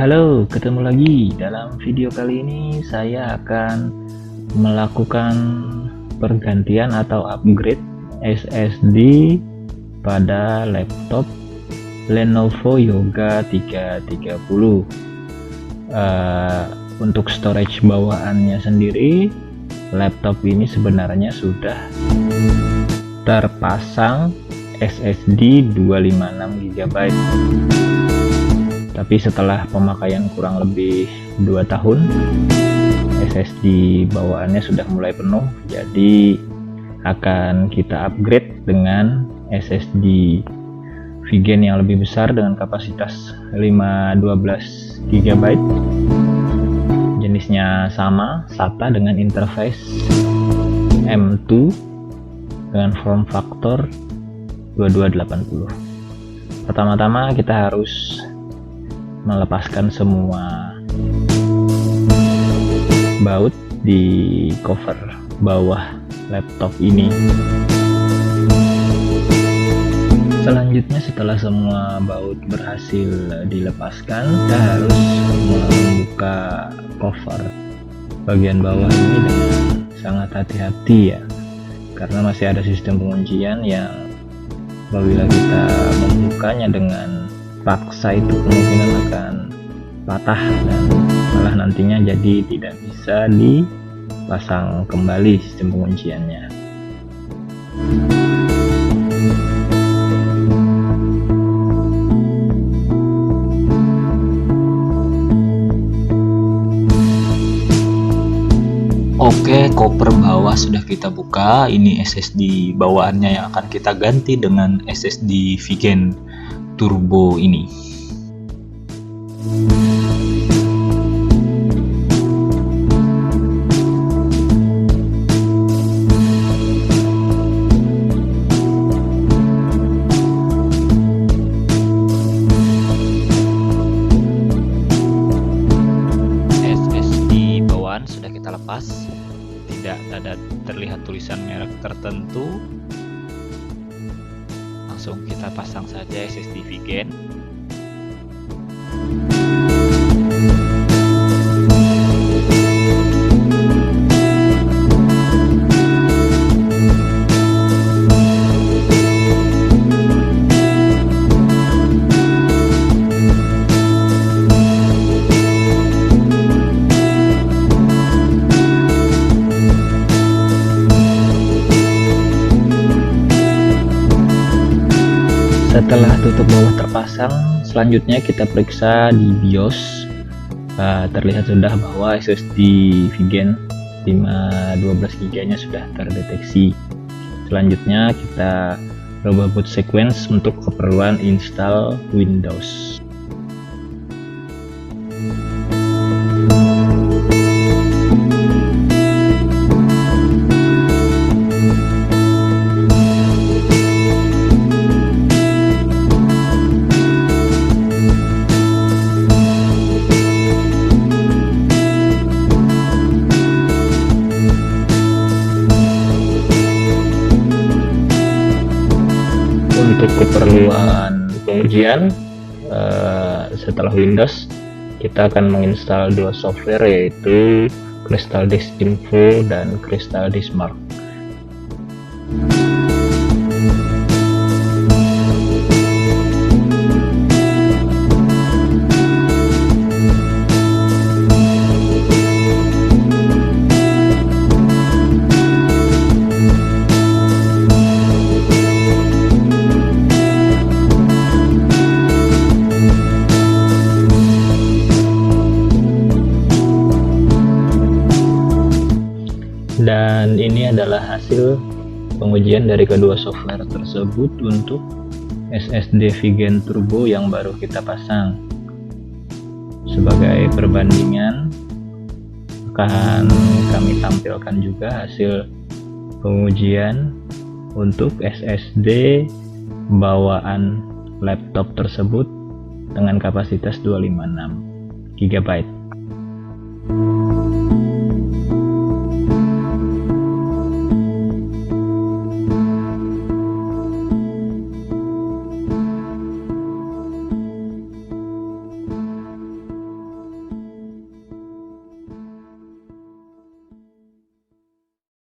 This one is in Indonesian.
Halo, ketemu lagi. Dalam video kali ini saya akan melakukan pergantian atau upgrade SSD pada laptop Lenovo Yoga 330. Untuk storage bawaannya sendiri, laptop ini sebenarnya sudah terpasang SSD 256 GB. Tapi setelah pemakaian kurang lebih 2 tahun, SSD bawaannya sudah mulai penuh, jadi akan kita upgrade dengan SSD Vigen yang lebih besar dengan kapasitas 512 GB. Jenisnya sama, SATA dengan interface M2 dengan form factor 2280. Pertama-tama kita harus melepaskan semua baut di cover bawah laptop ini. Selanjutnya, setelah semua baut berhasil dilepaskan, kita harus membuka cover bagian bawah ini dengan sangat hati-hati ya, karena masih ada sistem penguncian yang apabila kita membukanya dengan paksa itu kemungkinan akan patah dan malah nantinya jadi tidak bisa dipasang kembali sistem pengunciannya. Oke, koper bawah sudah kita buka. Ini SSD bawaannya yang akan kita ganti dengan SSD Vigen Turbo ini. SSD bawaan sudah kita lepas, tidak ada terlihat tulisan merek tertentu. Langsung kita pasang saja SSD Vigen. Setelah tutup bawah terpasang, selanjutnya kita periksa di BIOS. Terlihat sudah bahwa SSD Vigen 512 GB nya sudah terdeteksi. Selanjutnya kita coba boot sequence untuk keperluan install Windows. Untuk keperluan pengujian setelah Windows, kita akan menginstal dua software, yaitu Crystal Disk Info dan Crystal Disk Mark. Dan ini adalah hasil pengujian dari kedua software tersebut untuk SSD Vigen Turbo yang baru kita pasang. Sebagai perbandingan, akan kami tampilkan juga hasil pengujian untuk SSD bawaan laptop tersebut dengan kapasitas 256 GB.